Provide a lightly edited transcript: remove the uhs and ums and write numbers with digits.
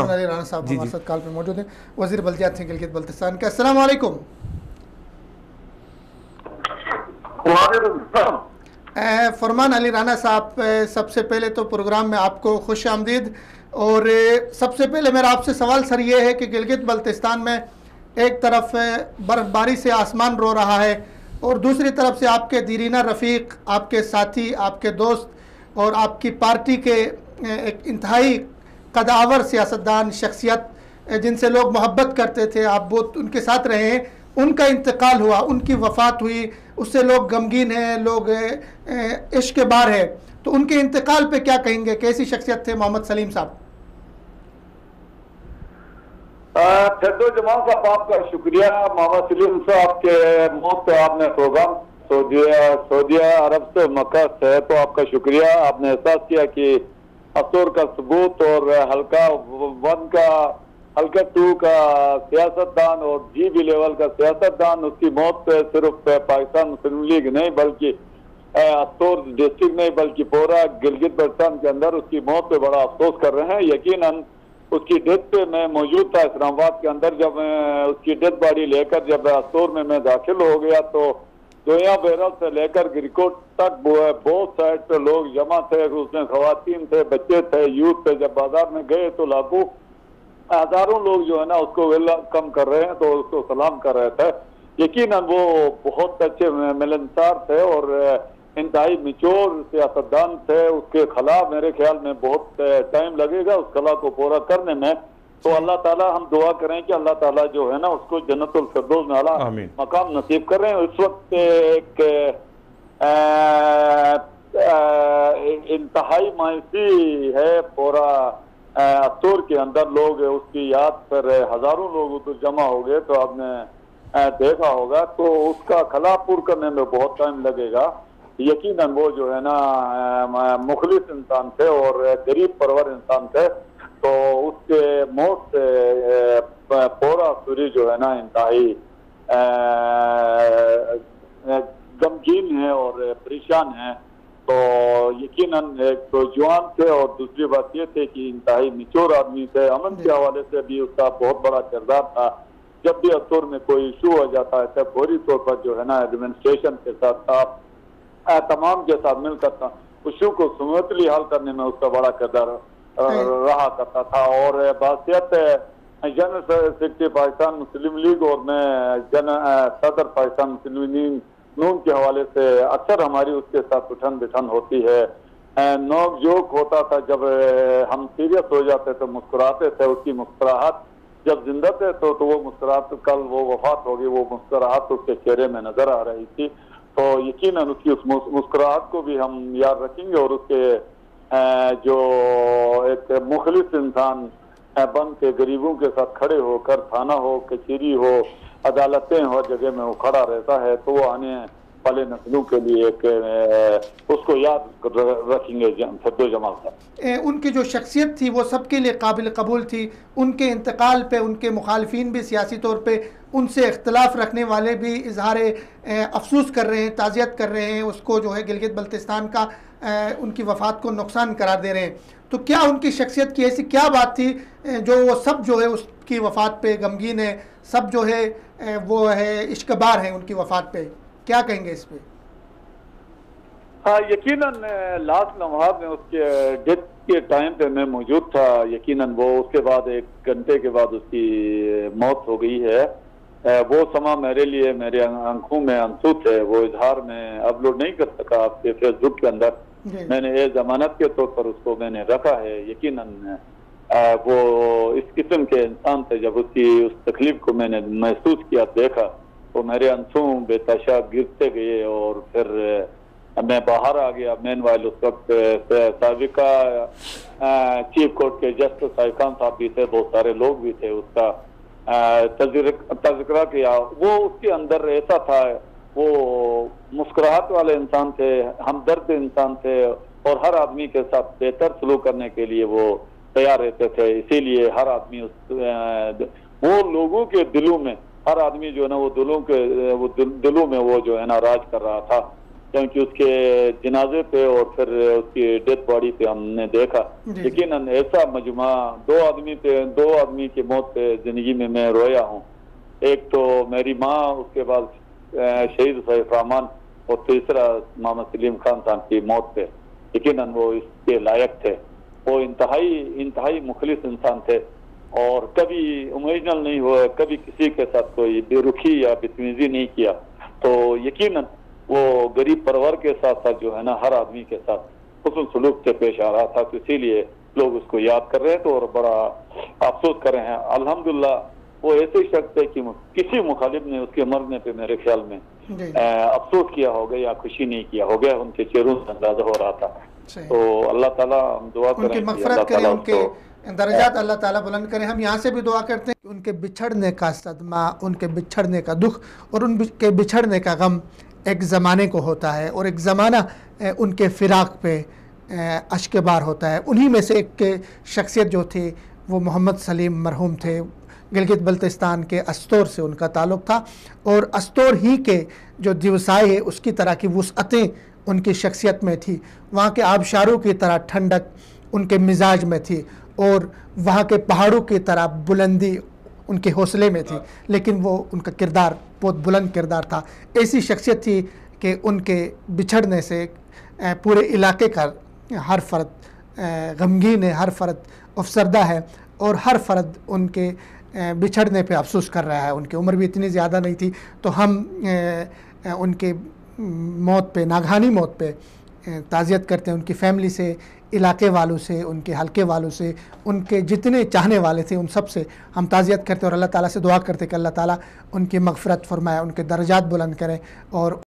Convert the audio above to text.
फौरन अली राना साहब हमारे साथ कॉल पे मौजूद हैं, वजीर बलदीयात थे गलगत बलतस्तान का। अस्सलाम वालेकुम। फरमान अली राना साहब, सबसे पहले तो प्रोग्राम में आपको खुश आमदीद। और सबसे पहले मेरा आपसे सवाल सर ये है कि गिलगित बल्तिस्तान में एक तरफ बर्फ़बारी से आसमान रो रहा है और दूसरी तरफ से आपके दीरीना रफ़ीक, आपके साथी, आपके दोस्त और आपकी पार्टी के एक इंतहाई कदावर सियासतदान शख्सियत जिनसे लोग मोहब्बत करते थे, आप बहुत उनके साथ रहे हैं, उनका इंतकाल हुआ, उनकी वफ़ात हुई, उससे लोग गमगीन हैं, लोग इश्क बार है। तो उनके इंतकाल पे क्या कहेंगे? कैसी शख्सियत थे मोहम्मद सलीम साहब? छद्दो जमाल साहब, आपका शुक्रिया। मोहम्मद सलीम साहब के मौत पे आपने प्रोग्राम सऊदी अरब से मक्का से, तो आपका शुक्रिया। आपने एहसास किया कि असर का सबूत और हल्का 1 का, हल्का 2 का सियासतदान और GB लेवल का सियासतदान, उसकी मौत पे सिर्फ पाकिस्तान मुस्लिम लीग नहीं बल्कि असर डिस्ट्रिक्ट नहीं बल्कि पूरा गिलगित बल्तिस्तान के अंदर उसकी मौत पे बड़ा अफसोस कर रहे हैं। यकीनन उसकी डेथ पे मैं मौजूद था इस्लामाबाद के अंदर। जब उसकी डेथ बॉडी लेकर जब असर में मैं दाखिल हो गया तो दोया बैरल से लेकर गिरकोट तक बहुत साइड पे लोग जमा थे, उसमें खवातीन थे, बच्चे थे, यूथ थे। जब बाजार में गए तो लाखों हजारों लोग जो है ना उसको वेलकम कर रहे हैं, तो उसको सलाम कर रहे थे। यकीनन वो बहुत अच्छे मिलनसार थे और इंतहाई मिचोर सियासतदान थे। उसके खिलाफ मेरे ख्याल में बहुत टाइम लगेगा उस कला को पूरा करने में। तो अल्लाह ताला, हम दुआ करें कि अल्लाह ताला जो है ना उसको जन्नतुल फिरदौस में आला मकाम नसीब कर रहे हैं। इस वक्त एक इंतहाई मायूसी है पूरा अतूर के अंदर। लोग उसकी याद पर हजारों लोग उधर जमा हो गए, तो आपने देखा होगा। तो उसका खला पूर करने में बहुत टाइम लगेगा। यकीनन वो जो है ना मुखलिस इंसान थे और गरीब परवर इंसान थे, तो उसके मौत से पूरा सूरी जो है ना इंतहाई गमगीन है और परेशान है। तो यकीनन एक तो जवान थे और दूसरी बात ये थी कि इंतहाई निचोर आदमी थे। अमन के हवाले से भी उसका बहुत बड़ा किरदार था। जब भी असर में कोई इशू हो जाता है तब फौरी तौर पर जो है ना एडमिनिस्ट्रेशन के साथ तमाम के साथ मिलकर इशू को स्मूथली हल करने में उसका बड़ा किरदार रहा करता था। और बासियत जनरल सेक्रेटरी पाकिस्तान मुस्लिम लीग और मैं सदर पाकिस्तान मुस्लिम लीग नून के हवाले से अक्सर हमारी उसके साथ उठन बिठन होती है, नोक जोक होता था। जब हम सीरियस हो जाते तो मुस्कुराते थे। उसकी मुस्कुराहट जब जिंदा थे तो वो मुस्कुराहट, कल वो वफात होगी, वो मुस्कुराहट उसके चेहरे में नजर आ रही थी। तो यकीनन उसकी उस मुस्कुराहट को भी हम याद रखेंगे और उसके जो एक मुखलिस इंसान बन के गरीबों के साथ खड़े होकर, थाना हो, कचहरी हो, अदालतें हो, जगह में वो खड़ा रहता है, तो वो आने वाले नस्लों के लिए एक उसको याद रखेंगे छद्दो जमाल साहब। उनकी जो शख्सियत थी वो सबके लिए काबिल कबूल थी। उनके इंतकाल पे उनके मुखालफिन भी सियासी तौर पे उनसे इख्तलाफ रखने वाले भी इजहार अफसोस कर रहे हैं, ताज़ियत कर रहे हैं, उसको जो है गिलगित बल्तिस्तान का उनकी वफ़ात को नुकसान करार दे रहे हैं। तो क्या उनकी शख्सियत की ऐसी क्या बात थी जो वो सब जो है उसकी वफ़ात पे गमगीन है, सब जो है वो है इश्कबार है उनकी वफ़ात पे? क्या कहेंगे इस पे? हाँ, यकीनन लास्ट लम्हात में उसके डेथ के टाइम पे मैं मौजूद था। यकीनन वो उसके बाद 1 घंटे के बाद उसकी मौत हो गई है। वो समा मेरे लिए मेरे आंखों में आंसू थे। वो इजहार में अपलोड नहीं कर सका आपके फेसबुक के अंदर। मैंने ये जमानत के तौर पर उसको मैंने रखा है। यकीनन वो इस किस्म के इंसान थे। जब उसकी उस तकलीफ को मैंने महसूस किया, देखा, तो मेरे आंसू बेतहाशा गिरते गए और फिर मैं बाहर आ गया। मेन वाइल उस वक्त साबिका चीफ कोर्ट के जस्टिस साहिकान साहब भी थे, बहुत सारे लोग भी थे। उसका तज़किरा किया। वो उसके अंदर ऐसा था, वो मुस्कुराहट वाले इंसान थे, हमदर्द इंसान थे और हर आदमी के साथ बेहतर सलूक करने के लिए वो तैयार रहते थे। इसीलिए हर आदमी वो लोगों के दिलों में, हर आदमी जो है ना वो दिलों में वो जो है ना राज कर रहा था। क्योंकि उसके जनाजे पे और फिर उसकी डेथ बॉडी पे हमने देखा। यकीनन ऐसा मजमा दो आदमी की मौत पे जिंदगी में मैं रोया हूँ। एक तो मेरी माँ, उसके बाद शहीद सैफ रहमान, और तीसरा मोहम्मद सलीम खान साहब की मौत पे। यकीनन वो इसके लायक थे। वो इंतहाई मुखलिस इंसान थे और कभी इमोशनल नहीं हुआ, कभी किसी के साथ कोई बेरुखी या बदतमीजी नहीं किया। तो यकीनन वो गरीब परिवार के साथ साथ जो है ना, हर आदमी के साथ हुस्न सलूक से पेश आ रहा था। तो इसीलिए लोग उसको याद कर रहे हैं तो और बड़ा अफसोस कर रहे हैं। अल्हम्दुलिल्लाह वो ऐसे शख्स है कि किसी मुखालिफ ने उसके मरने पे मेरे ख्याल में अफसोस किया होगा या खुशी नहीं किया होगा। उनके चेहरों से अंदाजा हो रहा था। तो अल्लाह ताला हम दुआ करें, उनकी मग़फ़िरत करें, उनके दर्जात अल्लाह ताला बुलंद करें। हम यहाँ से भी दुआ करते हैं कि उनके बिछड़ने का सदमा, उनके बिछड़ने का दुख और उनके बिछड़ने का गम एक ज़माने को होता है और एक ज़माना उनके फ़िराक़ पे अश्कबार होता है। उन्हीं में से एक शख्सियत जो थी वो मोहम्मद सलीम मरहूम थे। गलगत बल्तिस्तान के अस्तोर से उनका ताल्लुक़ था और अस्तोर ही के जो दिवसाए है उसकी तरह की वुसअतें उनकी शख्सियत में थी। वहाँ के आबशारों की तरह ठंडक उनके मिजाज में थी और वहाँ के पहाड़ों की तरह बुलंदी उनके हौसले में थी। लेकिन वो उनका किरदार बहुत बुलंद किरदार था। ऐसी शख्सियत थी कि उनके बिछड़ने से पूरे इलाके का हर फ़र्द गमगीन है, हर फ़र्द अफसरदा है और हर फ़र्द उनके बिछड़ने पे अफसोस कर रहा है। उनकी उम्र भी इतनी ज़्यादा नहीं थी। तो हम उनके मौत पे, नागहानी मौत पे ताज़ियत करते हैं उनकी फ़ैमिली से, इलाके वालों से, उनके हलके वालों से, उनके जितने चाहने वाले थे उन सब से हम ताज़ियत करते हैं और अल्लाह ताला से दुआ करते हैं कि अल्लाह ताला उनकी मग़फ़िरत फ़रमाए, उनके दर्जात बुलंद करे और